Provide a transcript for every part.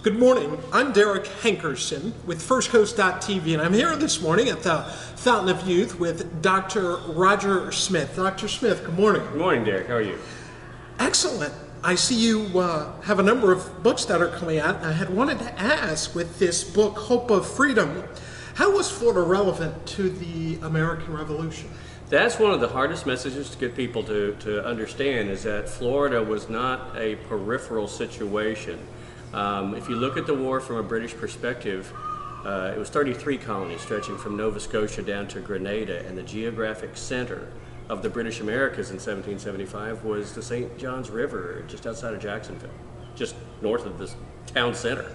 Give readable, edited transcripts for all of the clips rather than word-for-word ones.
Good morning. I'm Derek Hankerson with FirstCoast.tv, and I'm here this morning at the Fountain of Youth with Dr. Roger Smith. Dr. Smith, good morning. Good morning, Derek. How are you? Excellent. I see you have a number of books that are coming out, and I had wanted to ask, with this book, Hope of Freedom, how was Florida relevant to the American Revolution? That's one of the hardest messages to get people to understand, is that Florida was not a peripheral situation. If you look at the war from a British perspective, it was 33 colonies stretching from Nova Scotia down to Grenada, and the geographic center of the British Americas in 1775 was the St. Johns River, just outside of Jacksonville, just north of the town center.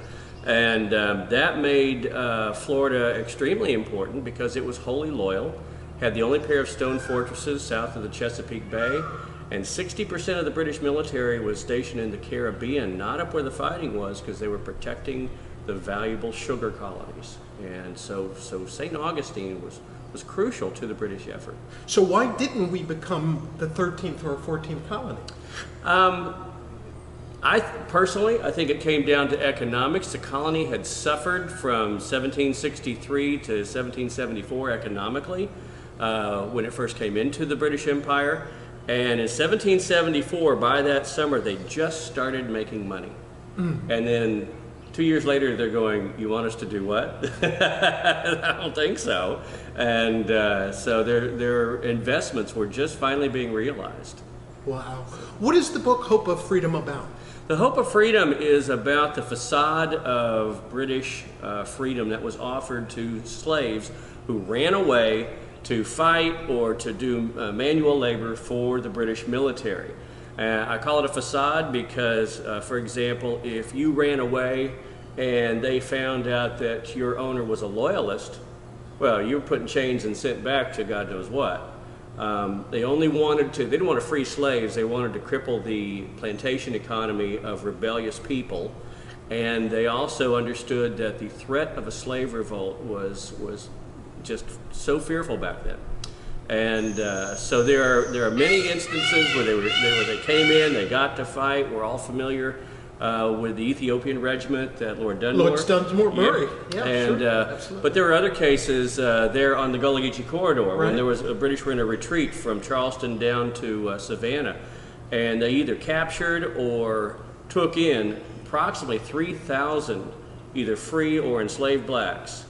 And that made Florida extremely important because it was wholly loyal, had the only pair of stone fortresses south of the Chesapeake Bay, and 60% of the British military was stationed in the Caribbean, not up where the fighting was, because they were protecting the valuable sugar colonies. And so St. Augustine was crucial to the British effort. So why didn't we become the 13th or 14th colony? Personally, I think it came down to economics. The colony had suffered from 1763 to 1774 economically when it first came into the British Empire. And in 1774, by that summer, they just started making money. And then 2 years later, they're going, "You want us to do what?" I don't think so. And so their investments were just finally being realized. Wow. What is the book Hope of Freedom about? The Hope of Freedom is about the facade of British freedom that was offered to slaves who ran away to fight or to do manual labor for the British military. I call it a facade because, for example, if you ran away and they found out that your owner was a loyalist, well, you were put in chains and sent back to God knows what. They didn't want to free slaves, they wanted to cripple the plantation economy of rebellious people. And they also understood that the threat of a slave revolt was just so fearful back then. And so there are many instances where they came in, they got to fight. We're all familiar with the Ethiopian regiment that Lord Dunmore. Murray. Yeah, and, sure. Absolutely. But there were other cases there on the Gullah Geechee corridor, right, when there was a British were in a retreat from Charleston down to Savannah, and they either captured or took in approximately 3,000 either free or enslaved blacks.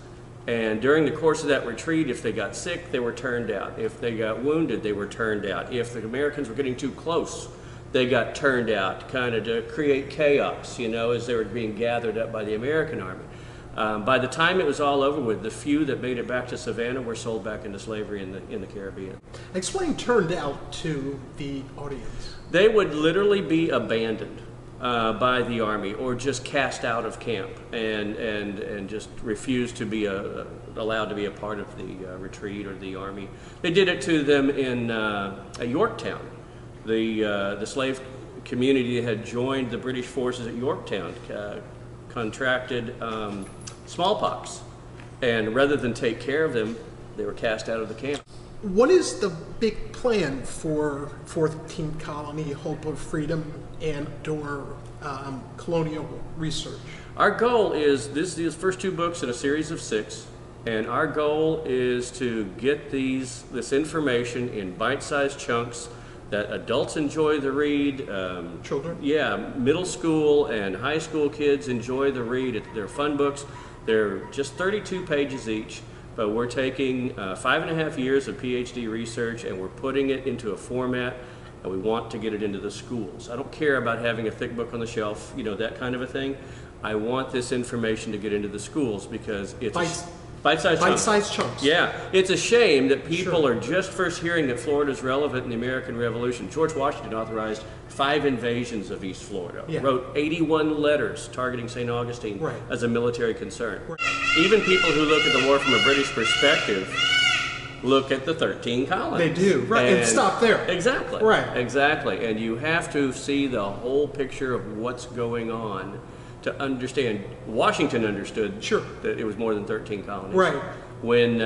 And during the course of that retreat, if they got sick, they were turned out. If they got wounded, they were turned out. If the Americans were getting too close, they got turned out, kind of to create chaos, as they were being gathered up by the American army. By the time it was all over with, the few that made it back to Savannah were sold back into slavery in the Caribbean. Explain turned out to the audience. They would literally be abandoned by the army, or just cast out of camp and just refused to be allowed to be a part of the retreat or the army. They did it to them in Yorktown. The slave community had joined the British forces at Yorktown, contracted smallpox, and rather than take care of them, they were cast out of the camp. What is the big plan for 14th colony, Hope of Freedom, and/or colonial research? Our goal is, these first two books in a series of 6, and our goal is to get this information in bite-sized chunks that adults enjoy the read. Children? Yeah, middle school and high school kids enjoy the read. They're fun books. They're just 32 pages each. But we're taking 5.5 years of PhD research, and we're putting it into a format, and we want to get it into the schools. I don't care about having a thick book on the shelf, that kind of a thing. I want this information to get into the schools because it's bite-sized chunks. Yeah, it's a shame that people are just first hearing that Florida is relevant in the American Revolution. George Washington authorized 5 invasions of East Florida, wrote 81 letters targeting St. Augustine as a military concern. Even people who look at the war from a British perspective look at the 13 colonies. They do, right, and stop there. Exactly. Right. Exactly, and you have to see the whole picture of what's going on to understand. Washington understood that it was more than 13 colonies. Right. When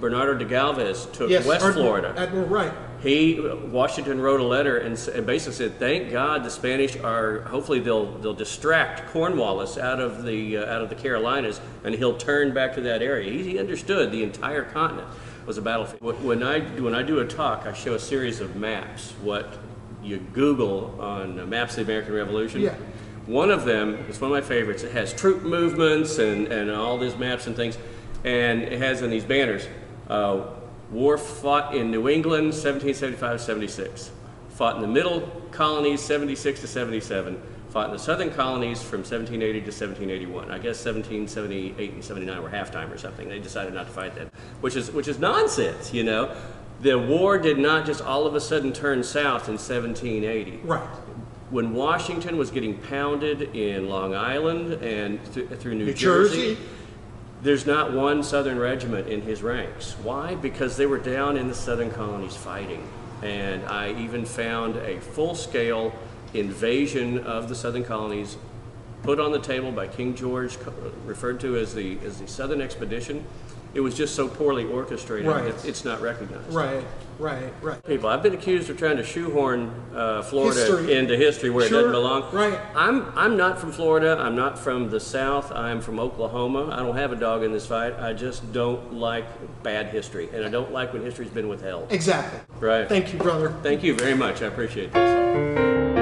Bernardo de Galvez took West Florida, Admiral, Washington wrote a letter and basically said, "Thank God the Spanish are. Hopefully they'll distract Cornwallis out of the Carolinas, and he'll turn back to that area." He understood the entire continent was a battlefield. When I do a talk, I show a series of maps. What you Google on maps of the American Revolution. Yeah. One of them is one of my favorites. It has troop movements and all these maps and things, and it has in these banners. War fought in New England, 1775-76. Fought in the middle colonies, 76 to 77. Fought in the southern colonies from 1780 to 1781. I guess 1778 and 79 were halftime or something. They decided not to fight then, which is nonsense, you know. The war did not just all of a sudden turn south in 1780. Right. When Washington was getting pounded in Long Island and through New Jersey, there's not one Southern regiment in his ranks. Why? Because they were down in the Southern colonies fighting. And I even found a full-scale invasion of the Southern colonies put on the table by King George, referred to as the Southern Expedition. It was just so poorly orchestrated, right. It's not recognized. Right. People, I've been accused of trying to shoehorn Florida History. into history where Sure. it doesn't belong. Right. I'm not from Florida. I'm not from the South. I'm from Oklahoma. I don't have a dog in this fight. I just don't like bad history, and I don't like when history's been withheld. Exactly. Right. Thank you, brother. Thank you very much. I appreciate this.